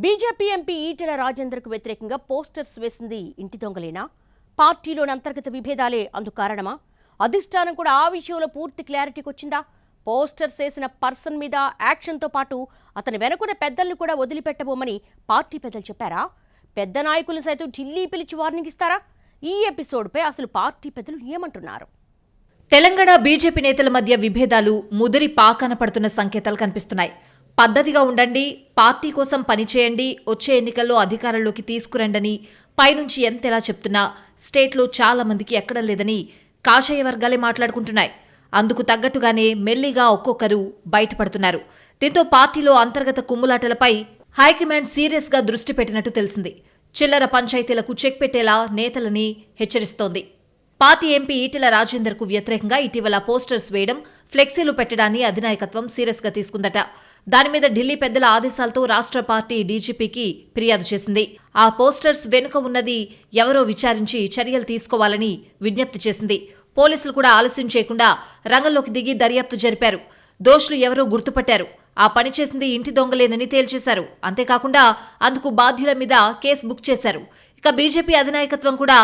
BJP MP Etela రాజేందర్కు వ్యతిరేకంగా posters వేసింది ఇంటి దొంగలేనా? పార్టీలోని అంతర్గత విభేదాలే అందుకు కారణమా? అధిష్టానం కూడా ఆ విషయంలో పూర్తి క్లారిటీకి వచ్చిందా? పోస్టర్స్ వేసిన పర్సన్ మీద యాక్షన్తో పాటు అతని వెనుకున్న పెద్దల్ని కూడా వదిలిపెట్టబోమని పార్టీ పెద్దలు చెప్పారా? పెద్ద నాయకులు సైతం ఢిల్లీ పిలిచి వార్నింగ్ ఇస్తారా? ఈ ఎపిసోడ్పై అసలు పార్టీ పెద్దలు ఏమంటున్నారు? తెలంగాణ బీజేపీ నేతల మధ్య విభేదాలు ముదిరి పాకాన పడుతున్న సంకేతాలు కనిపిస్తున్నాయి. పద్ధతిగా ఉండండి, పార్టీ కోసం పనిచేయండి, వచ్చే ఎన్నికల్లో అధికారంలోకి తీసుకురండని పైనుంచి ఎంతెలా చెప్తున్నా స్టేట్లో చాలా మందికి ఎక్కడం లేదని కాషాయ వర్గాలే మాట్లాడుకుంటున్నాయి. అందుకు తగ్గట్టుగానే మెల్లిగా ఒక్కొక్కరు బయటపడుతున్నారు. దీంతో పార్టీలో అంతర్గత కుమ్ములాటలపై హైకమాండ్ సీరియస్గా దృష్టి పెట్టినట్టు తెలిసింది. చిల్లర పంచాయతీలకు చెక్ పెట్టేలా నేతలని హెచ్చరిస్తోంది. పార్టీ ఎంపీ ఈటెల రాజేందర్కు వ్యతిరేకంగా ఇటీవల పోస్టర్స్ వేయడం, ఫ్లెక్సీలు పెట్టడాన్ని అధినాయకత్వం సీరియస్గా తీసుకుందట. దాని మీద ఢిల్లీ పెద్దల ఆదేశాలతో రాష్ట్ర పార్టీ డీజీపీకి ఫిర్యాదు చేసింది. ఆ పోస్టర్స్ వెనుక ఉన్నది ఎవరో విచారించి చర్యలు తీసుకోవాలని విజ్ఞప్తి చేసింది. పోలీసులు కూడా ఆలస్యం చేయకుండా రంగంలోకి దిగి దర్యాప్తు జరిపారు. దోషులు ఎవరో గుర్తుపట్టారు. ఆ పని చేసింది ఇంటి దొంగలేనని తేల్చేశారు. అంతేకాకుండా అందుకు బాధ్యుల మీద కేసు బుక్ చేశారు. ఇక బీజేపీ అధినాయకత్వం కూడా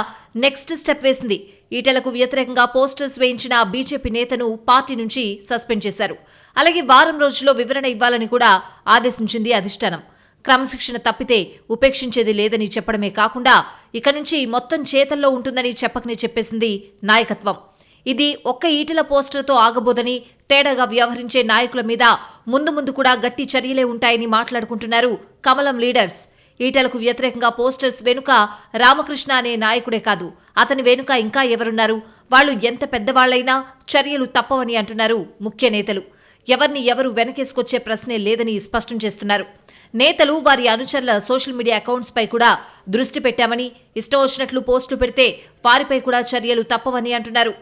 నెక్స్ట్ స్టెప్ వేసింది. ఈటెలకు వ్యతిరేకంగా పోస్టర్స్ వేయించిన బీజేపీ నేతను పార్టీ నుంచి సస్పెండ్ చేశారు. అలాగే వారం రోజుల్లో వివరణ ఇవ్వాలని కూడా ఆదేశించింది అధిష్టానం. క్రమశిక్షణ తప్పితే ఉపేక్షించేది లేదని చెప్పడమే కాకుండా ఇక నుంచి మొత్తం చేతల్లో ఉంటుందని చెప్పకనే చెప్పేసింది నాయకత్వం. ఇది ఒక్క ఈటెల పోస్టర్తో ఆగబోదని, తేడాగా వ్యవహరించే నాయకుల మీద ముందు ముందు కూడా గట్టి చర్యలే ఉంటాయని మాట్లాడుకుంటున్నారు కమలం లీడర్స్. ఈటెలకు వ్యతిరేకంగా పోస్టర్స్ వెనుక రామకృష్ణ అనే నాయకుడే కాదు, అతని వెనుక ఇంకా ఎవరున్నారు? వాళ్లు ఎంత పెద్దవాళ్లైనా చర్యలు తప్పవని అంటున్నారు ముఖ్య నేతలు. ఎవరిని ఎవరు వెనకేసుకొచ్చే ప్రశ్నే లేదని స్పష్టం చేస్తున్నారు. నేతలు వారి అనుచరుల సోషల్ మీడియా అకౌంట్స్ పై కూడా దృష్టి పెట్టామని, ఇష్టం వచ్చినట్లు పోస్టులు పెడితే వారిపై కూడా చర్యలు తప్పవని అంటున్నారు.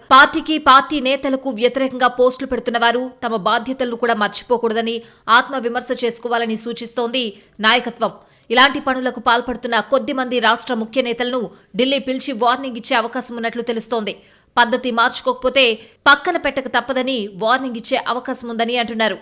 పార్టీ నేతలకు వ్యతిరేకంగా పోస్టులు పెడుతున్న వారు తమ బాధ్యతలను కూడా మర్చిపోకూడదని, ఆత్మవిమర్శ చేసుకోవాలని సూచిస్తోంది నాయకత్వం. ఇలాంటి పనులకు పాల్పడుతున్న కొద్ది మంది రాష్ట్ర ముఖ్య నేతలను ఢిల్లీ పిలిచి వార్నింగ్ ఇచ్చే అవకాశం ఉన్నట్లు తెలుస్తోంది. పద్ధతి మార్చుకోకపోతే పక్కన పెట్టక తప్పదని వార్నింగ్ ఇచ్చే అవకాశం ఉందని అంటున్నారు.